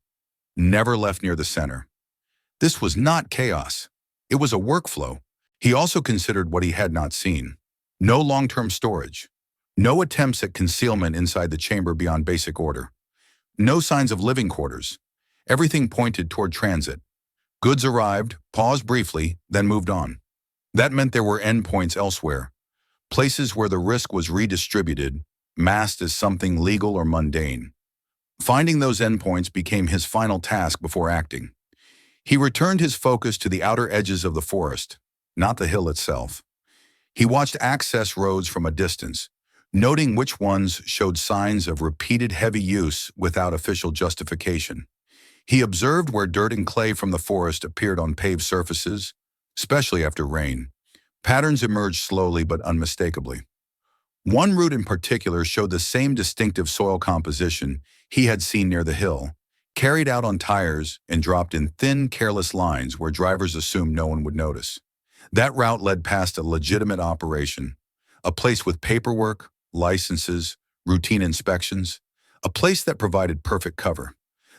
never left near the center. This was not chaos. It was a workflow. He also considered what he had not seen. No long-term storage. No attempts at concealment inside the chamber beyond basic order. No signs of living quarters. Everything pointed toward transit. Goods arrived, paused briefly, then moved on. That meant there were endpoints elsewhere, places where the risk was redistributed, masked as something legal or mundane. Finding those endpoints became his final task before acting. He returned his focus to the outer edges of the forest, not the hill itself. He watched access roads from a distance, noting which ones showed signs of repeated heavy use without official justification. He observed where dirt and clay from the forest appeared on paved surfaces, especially after rain. Patterns emerged slowly but unmistakably. One route in particular showed the same distinctive soil composition he had seen near the hill, carried out on tires and dropped in thin, careless lines where drivers assumed no one would notice. That route led past a legitimate operation, a place with paperwork, licenses, routine inspections, a place that provided perfect cover.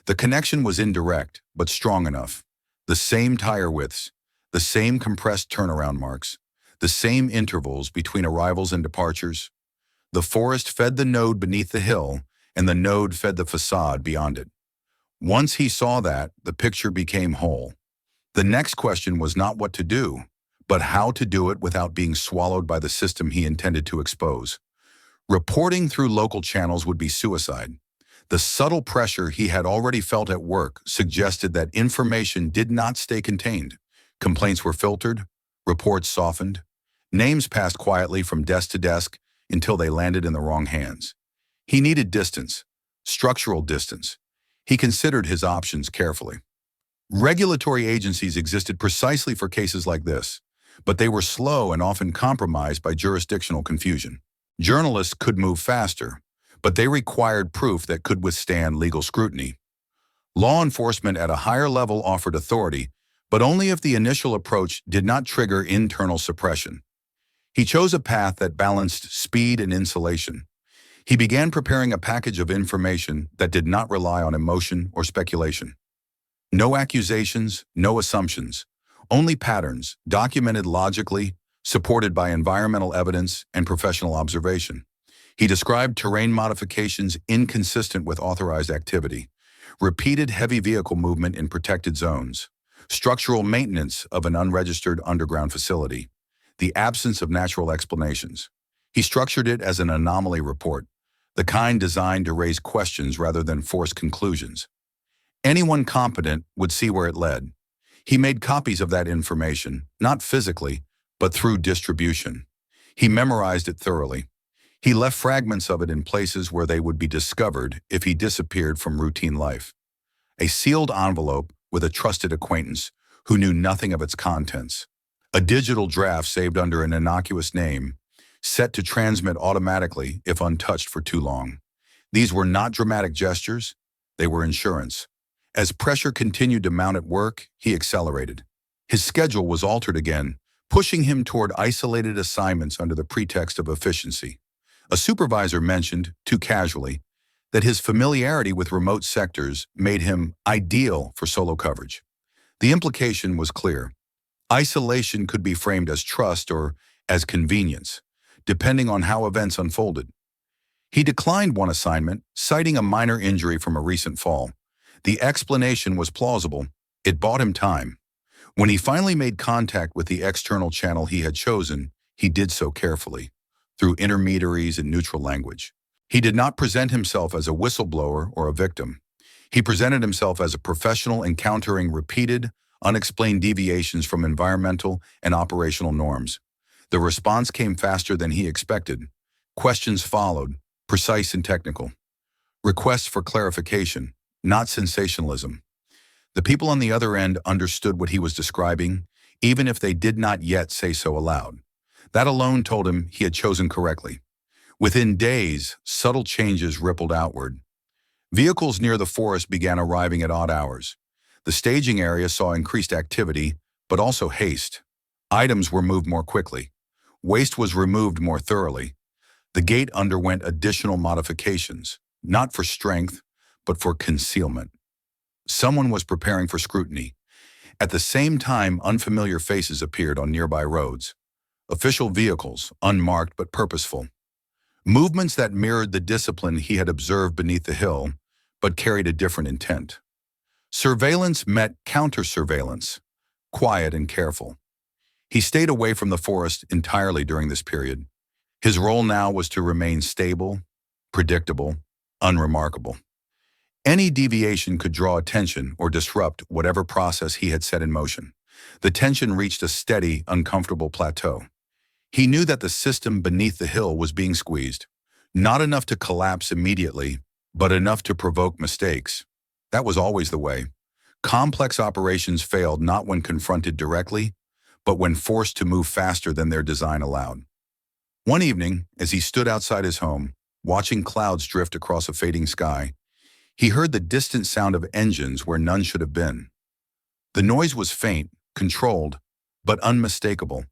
The connection was indirect, but strong enough. The same tire widths, the same compressed turnaround marks, the same intervals between arrivals and departures. The forest fed the node beneath the hill, and the node fed the facade beyond it. Once he saw that, the picture became whole. The next question was not what to do, but how to do it without being swallowed by the system he intended to expose. Reporting through local channels would be suicide. The subtle pressure he had already felt at work suggested that information did not stay contained. Complaints were filtered, reports softened, names passed quietly from desk to desk until they landed in the wrong hands. He needed distance, structural distance. He considered his options carefully. Regulatory agencies existed precisely for cases like this, but they were slow and often compromised by jurisdictional confusion. Journalists could move faster, but they required proof that could withstand legal scrutiny. Law enforcement at a higher level offered authority, but only if the initial approach did not trigger internal suppression. He chose a path that balanced speed and insulation. He began preparing a package of information that did not rely on emotion or speculation. No accusations, no assumptions, only patterns, documented logically, supported by environmental evidence and professional observation. He described terrain modifications inconsistent with authorized activity, repeated heavy vehicle movement in protected zones, structural maintenance of an unregistered underground facility, the absence of natural explanations. He structured it as an anomaly report, the kind designed to raise questions rather than force conclusions. Anyone competent would see where it led. He made copies of that information, not physically, but through distribution. He memorized it thoroughly. He left fragments of it in places where they would be discovered if he disappeared from routine life. A sealed envelope with a trusted acquaintance who knew nothing of its contents. A digital draft saved under an innocuous name, set to transmit automatically if untouched for too long. These were not dramatic gestures, they were insurance. As pressure continued to mount at work, he accelerated. His schedule was altered again, pushing him toward isolated assignments under the pretext of efficiency. A supervisor mentioned, too casually, that his familiarity with remote sectors made him ideal for solo coverage. The implication was clear. Isolation could be framed as trust or as convenience, depending on how events unfolded. He declined one assignment, citing a minor injury from a recent fall. The explanation was plausible. It bought him time. When he finally made contact with the external channel he had chosen, he did so carefully, through intermediaries and neutral language. He did not present himself as a whistleblower or a victim. He presented himself as a professional encountering repeated, unexplained deviations from environmental and operational norms. The response came faster than he expected. Questions followed, precise and technical. Requests for clarification, not sensationalism. The people on the other end understood what he was describing, even if they did not yet say so aloud. That alone told him he had chosen correctly. Within days, subtle changes rippled outward. Vehicles near the forest began arriving at odd hours. The staging area saw increased activity, but also haste. Items were moved more quickly. Waste was removed more thoroughly. The gate underwent additional modifications, not for strength, but for concealment. Someone was preparing for scrutiny. At the same time, unfamiliar faces appeared on nearby roads. Official vehicles, unmarked but purposeful. Movements that mirrored the discipline he had observed beneath the hill, but carried a different intent. Surveillance met counter-surveillance, quiet and careful. He stayed away from the forest entirely during this period. His role now was to remain stable, predictable, unremarkable. Any deviation could draw attention or disrupt whatever process he had set in motion. The tension reached a steady, uncomfortable plateau. He knew that the system beneath the hill was being squeezed, not enough to collapse immediately, but enough to provoke mistakes. That was always the way. Complex operations failed not when confronted directly, but when forced to move faster than their design allowed. One evening, as he stood outside his home, watching clouds drift across a fading sky, he heard the distant sound of engines where none should have been. The noise was faint, controlled, but unmistakable.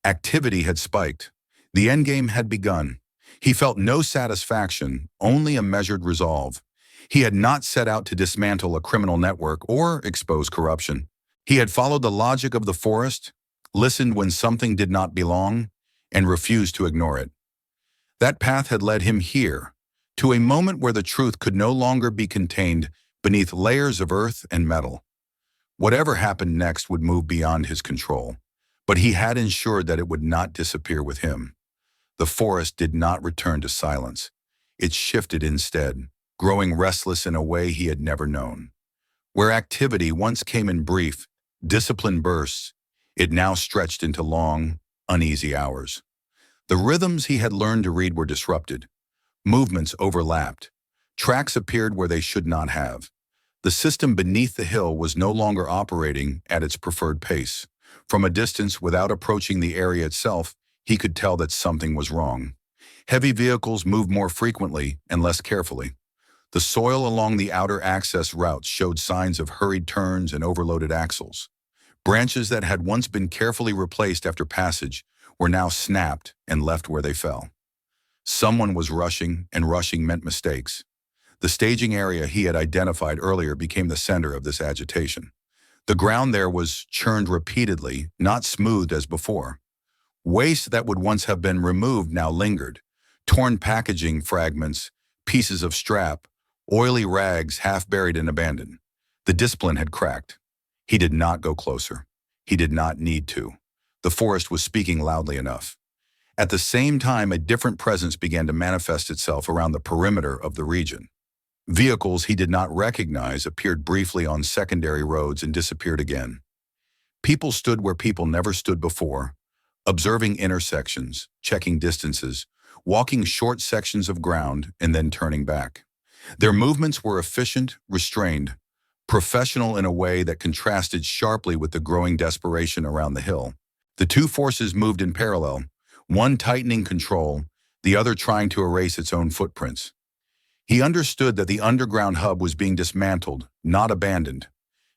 Activity had spiked. The endgame had begun. He felt no satisfaction, only a measured resolve. He had not set out to dismantle a criminal network or expose corruption. He had followed the logic of the forest, listened when something did not belong, and refused to ignore it. That path had led him here, to a moment where the truth could no longer be contained beneath layers of earth and metal. Whatever happened next would move beyond his control, but he had ensured that it would not disappear with him. The forest did not return to silence. It shifted instead, growing restless in a way he had never known. Where activity once came in brief, disciplined bursts, it now stretched into long, uneasy hours. The rhythms he had learned to read were disrupted. Movements overlapped. Tracks appeared where they should not have. The system beneath the hill was no longer operating at its preferred pace. From a distance, without approaching the area itself, he could tell that something was wrong. Heavy vehicles moved more frequently and less carefully. The soil along the outer access routes showed signs of hurried turns and overloaded axles. Branches that had once been carefully replaced after passage were now snapped and left where they fell. Someone was rushing, and rushing meant mistakes. The staging area he had identified earlier became the center of this agitation. The ground there was churned repeatedly, not smoothed as before. Waste that would once have been removed now lingered. Torn packaging fragments, pieces of strap, oily rags half buried and abandoned. The discipline had cracked. He did not go closer. He did not need to. The forest was speaking loudly enough. At the same time, a different presence began to manifest itself around the perimeter of the region. Vehicles he did not recognize appeared briefly on secondary roads and disappeared again. People stood where people never stood before, observing intersections, checking distances, walking short sections of ground, and then turning back. Their movements were efficient, restrained, professional in a way that contrasted sharply with the growing desperation around the hill. The two forces moved in parallel, one tightening control, the other trying to erase its own footprints. He understood that the underground hub was being dismantled, not abandoned.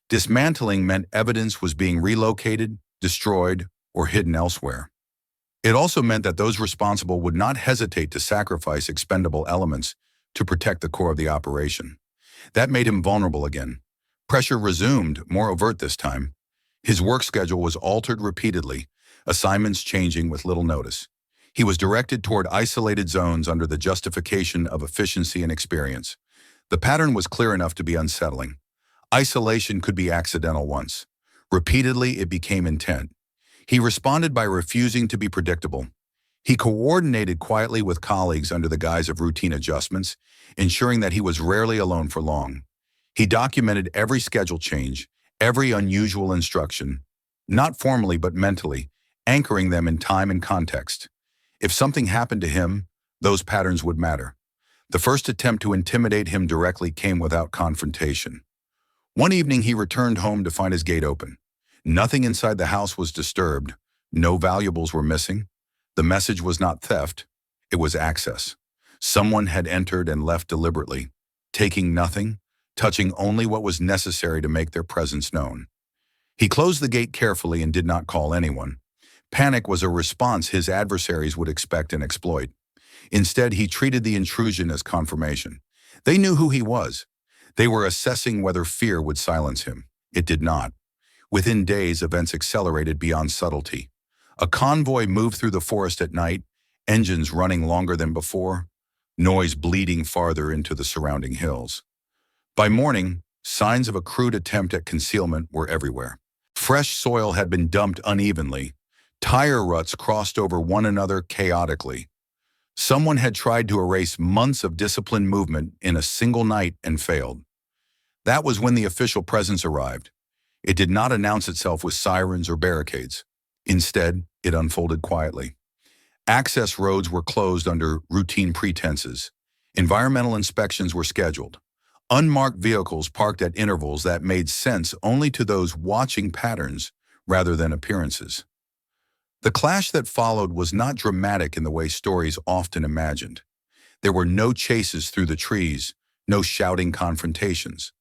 Dismantling meant evidence was being relocated, destroyed, or hidden elsewhere. It also meant that those responsible would not hesitate to sacrifice expendable elements to protect the core of the operation. That made him vulnerable again. Pressure resumed, more overt this time. His work schedule was altered repeatedly, assignments changing with little notice. He was directed toward isolated zones under the justification of efficiency and experience. The pattern was clear enough to be unsettling. Isolation could be accidental once. Repeatedly, it became intent. He responded by refusing to be predictable. He coordinated quietly with colleagues under the guise of routine adjustments, ensuring that he was rarely alone for long. He documented every schedule change, every unusual instruction, not formally but mentally, anchoring them in time and context. If something happened to him, those patterns would matter. The first attempt to intimidate him directly came without confrontation. One evening he returned home to find his gate open. Nothing inside the house was disturbed. No valuables were missing. The message was not theft, it was access. Someone had entered and left deliberately, taking nothing, touching only what was necessary to make their presence known. He closed the gate carefully and did not call anyone. Panic was a response his adversaries would expect and exploit. Instead, he treated the intrusion as confirmation. They knew who he was. They were assessing whether fear would silence him. It did not. Within days, events accelerated beyond subtlety. A convoy moved through the forest at night, engines running longer than before, noise bleeding farther into the surrounding hills. By morning, signs of a crude attempt at concealment were everywhere. Fresh soil had been dumped unevenly. Tire ruts crossed over one another chaotically. Someone had tried to erase months of disciplined movement in a single night and failed. That was when the official presence arrived. It did not announce itself with sirens or barricades. Instead, it unfolded quietly. Access roads were closed under routine pretenses. Environmental inspections were scheduled. Unmarked vehicles parked at intervals that made sense only to those watching patterns rather than appearances. The clash that followed was not dramatic in the way stories often imagined. There were no chases through the trees, no shouting confrontations.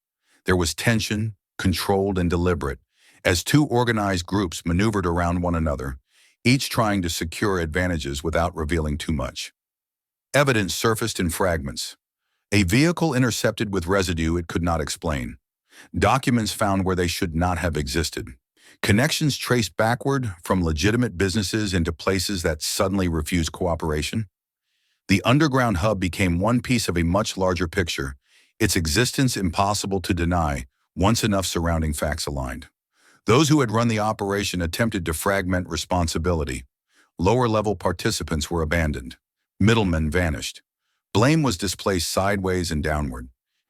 There was tension, controlled and deliberate, as two organized groups maneuvered around one another, each trying to secure advantages without revealing too much. Evidence surfaced in fragments. A vehicle intercepted with residue it could not explain. Documents found where they should not have existed. Connections traced backward from legitimate businesses into places that suddenly refused cooperation. The underground hub became one piece of a much larger picture, its existence impossible to deny once enough surrounding facts aligned. Those who had run the operation attempted to fragment responsibility. Lower-level participants were abandoned. Middlemen vanished. Blame was displaced sideways and downward.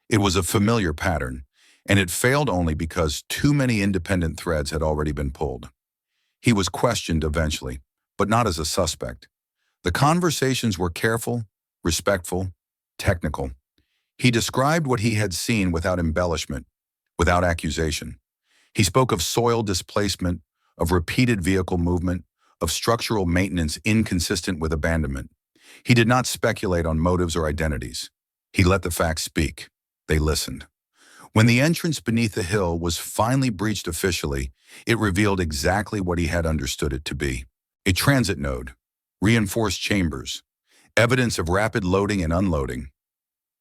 It was a familiar pattern, and it failed only because too many independent threads had already been pulled. He was questioned eventually, but not as a suspect. The conversations were careful, respectful, technical. He described what he had seen without embellishment, without accusation. He spoke of soil displacement, of repeated vehicle movement, of structural maintenance inconsistent with abandonment. He did not speculate on motives or identities. He let the facts speak. They listened. When the entrance beneath the hill was finally breached officially, it revealed exactly what he had understood it to be. A transit node, reinforced chambers, evidence of rapid loading and unloading,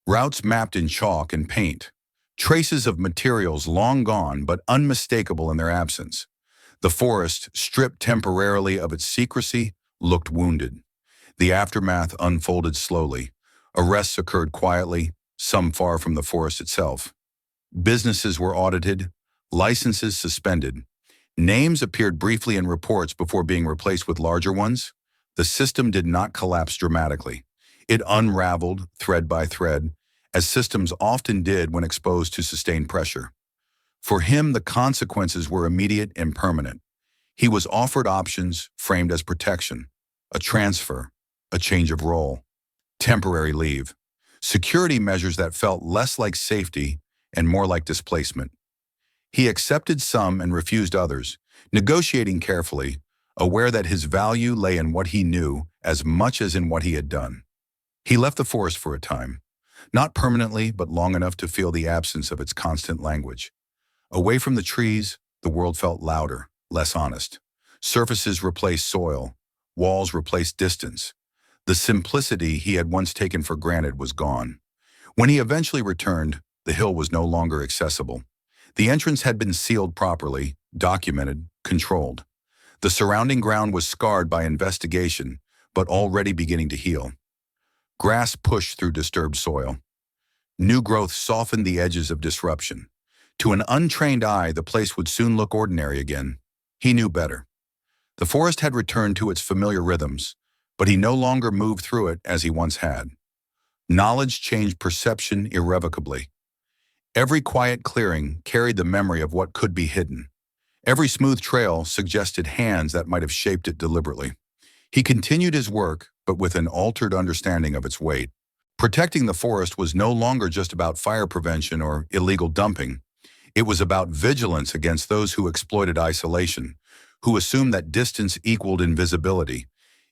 routes mapped in chalk and paint, traces of materials long gone but unmistakable in their absence. The forest, stripped temporarily of its secrecy, looked wounded. The aftermath unfolded slowly. Arrests occurred quietly, some far from the forest itself. Businesses were audited, licenses suspended. Names appeared briefly in reports before being replaced with larger ones. The system did not collapse dramatically. It unraveled, thread by thread, as systems often did when exposed to sustained pressure. For him, the consequences were immediate and permanent. He was offered options framed as protection, a transfer, a change of role, temporary leave, security measures that felt less like safety and more like displacement. He accepted some and refused others, negotiating carefully, aware that his value lay in what he knew as much as in what he had done. He left the forest for a time, not permanently, but long enough to feel the absence of its constant language. Away from the trees, the world felt louder, less honest. Surfaces replaced soil, walls replaced distance. The simplicity he had once taken for granted was gone. When he eventually returned, the hill was no longer accessible. The entrance had been sealed properly, documented, controlled. The surrounding ground was scarred by investigation, but already beginning to heal. Grass pushed through disturbed soil. New growth softened the edges of disruption. To an untrained eye, the place would soon look ordinary again. He knew better. The forest had returned to its familiar rhythms, but he no longer moved through it as he once had. Knowledge changed perception irrevocably. Every quiet clearing carried the memory of what could be hidden. Every smooth trail suggested hands that might have shaped it deliberately. He continued his work, but with an altered understanding of its weight. Protecting the forest was no longer just about fire prevention or illegal dumping. It was about vigilance against those who exploited isolation, who assumed that distance equaled invisibility.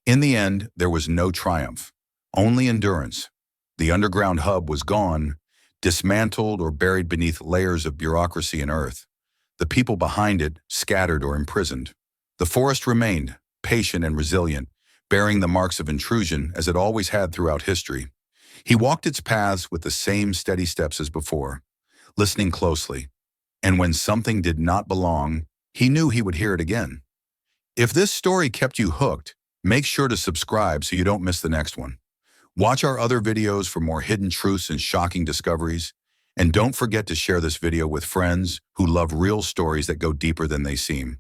In the end, there was no triumph, only endurance. The underground hub was gone, dismantled or buried beneath layers of bureaucracy and earth. The people behind it scattered or imprisoned. The forest remained, patient and resilient, bearing the marks of intrusion as it always had throughout history. He walked its paths with the same steady steps as before, listening closely. And when something did not belong, he knew he would hear it again. If this story kept you hooked, make sure to subscribe so you don't miss the next one. Watch our other videos for more hidden truths and shocking discoveries. And don't forget to share this video with friends who love real stories that go deeper than they seem.